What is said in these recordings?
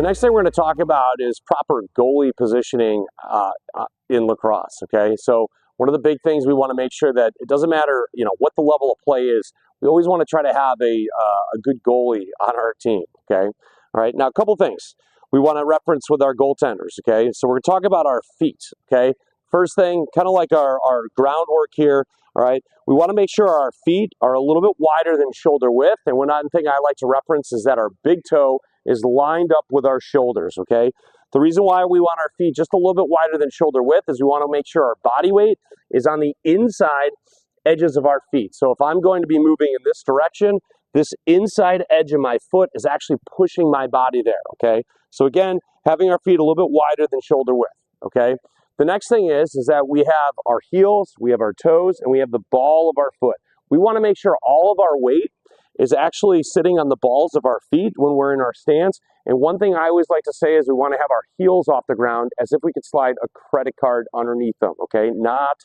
next thing we're going to talk about is proper goalie positioning in lacrosse, okay? So one of the big things we want to make sure that it doesn't matter, what the level of play is, we always want to try to have a good goalie on our team, okay? All right, now a couple things we want to reference with our goaltenders, okay? So we're going to talk about our feet, okay? First thing, kind of like our groundwork here, all right? We want to make sure our feet are a little bit wider than shoulder width, and one thing I like to reference is that our big toe is lined up with our shoulders, okay? The reason why we want our feet just a little bit wider than shoulder width is we want to make sure our body weight is on the inside edges of our feet. So if I'm going to be moving in this direction, this inside edge of my foot is actually pushing my body there, okay? So again, having our feet a little bit wider than shoulder width, okay? The next thing is that we have our heels, we have our toes, and we have the ball of our foot. We want to make sure all of our weight is actually sitting on the balls of our feet when we're in our stance. And one thing I always like to say is we want to have our heels off the ground as if we could slide a credit card underneath them, okay? Not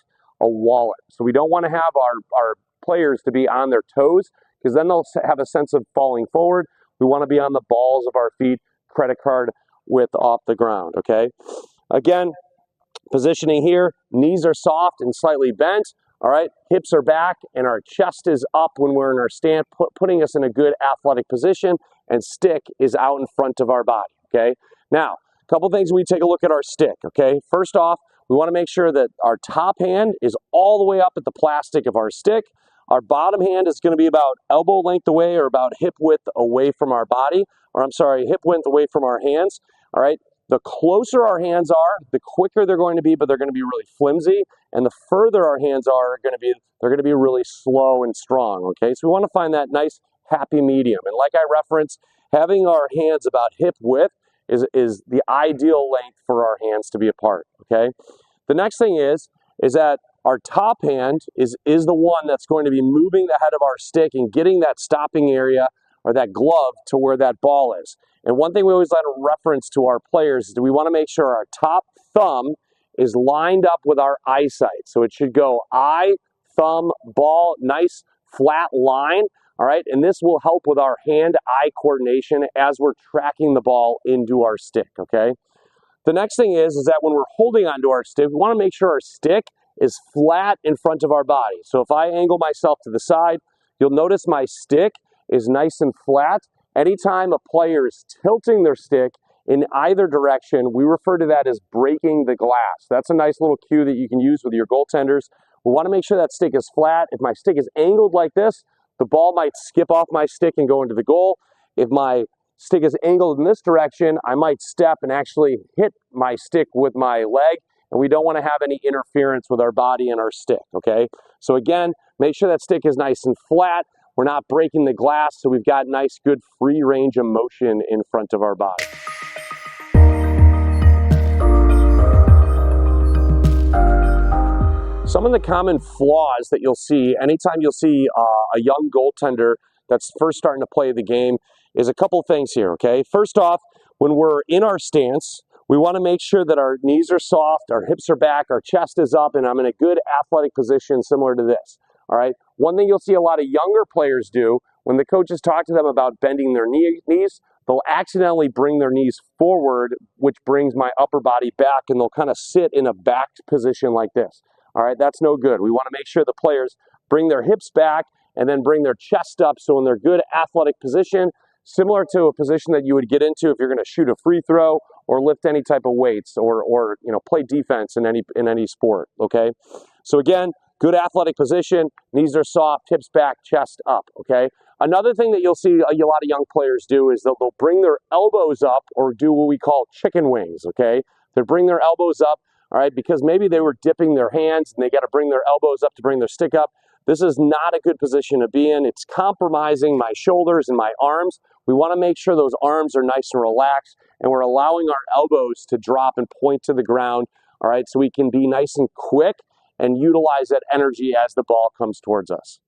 a wallet. So we don't want to have our players to be on their toes because then they'll have a sense of falling forward. We want to be on the balls of our feet, credit card width off the ground, okay? Again, positioning here, knees are soft and slightly bent. All right, hips are back and our chest is up when we're in our stand, putting us in a good athletic position, and stick is out in front of our body, okay? Now, a couple things we take a look at our stick, okay? First off, we want to make sure that our top hand is all the way up at the plastic of our stick. Our bottom hand is going to be about elbow length away or about hip width away from our body, or I'm sorry, hip width away from our hands, all right? The closer our hands are, the quicker they're going to be, but they're going to be really flimsy. And the further our hands are they're going to be really slow and strong, okay? So we want to find that nice happy medium. And like I referenced, having our hands about hip width is the ideal length for our hands to be apart, okay? The next thing is that our top hand is the one that's going to be moving the head of our stick and getting that stopping area or that glove to where that ball is. And one thing we always like to reference to our players is that we want to make sure our top thumb is lined up with our eyesight. So it should go eye, thumb, ball, nice flat line, all right? And this will help with our hand-eye coordination as we're tracking the ball into our stick, okay? The next thing is that when we're holding onto our stick, we want to make sure our stick is flat in front of our body. So if I angle myself to the side, you'll notice my stick is nice and flat. Anytime a player is tilting their stick in either direction, we refer to that as breaking the glass. That's a nice little cue that you can use with your goaltenders. We want to make sure that stick is flat. If my stick is angled like this, the ball might skip off my stick and go into the goal. If my stick is angled in this direction, I might step and actually hit my stick with my leg, and we don't want to have any interference with our body and our stick, okay? So again, make sure that stick is nice and flat. We're not breaking the glass, so we've got nice, good free range of motion in front of our body. Some of the common flaws that you'll see anytime you'll see a young goaltender that's first starting to play the game is a couple things here, okay? First off, when we're in our stance, we want to make sure that our knees are soft, our hips are back, our chest is up, and I'm in a good athletic position similar to this. All right. One thing you'll see a lot of younger players do when the coaches talk to them about bending their knees, they'll accidentally bring their knees forward, which brings my upper body back, and they'll kind of sit in a back position like this. All right. That's no good. We want to make sure the players bring their hips back and then bring their chest up so in their good athletic position, similar to a position that you would get into if you're going to shoot a free throw or lift any type of weights or play defense in any sport. Okay. So again, good athletic position, knees are soft, hips back, chest up, okay? Another thing that you'll see a lot of young players do is they'll bring their elbows up or do what we call chicken wings, okay? They bring their elbows up, all right, because maybe they were dipping their hands and they got to bring their elbows up to bring their stick up. This is not a good position to be in. It's compromising my shoulders and my arms. We want to make sure those arms are nice and relaxed and we're allowing our elbows to drop and point to the ground, all right, so we can be nice and quick and utilize that energy as the ball comes towards us.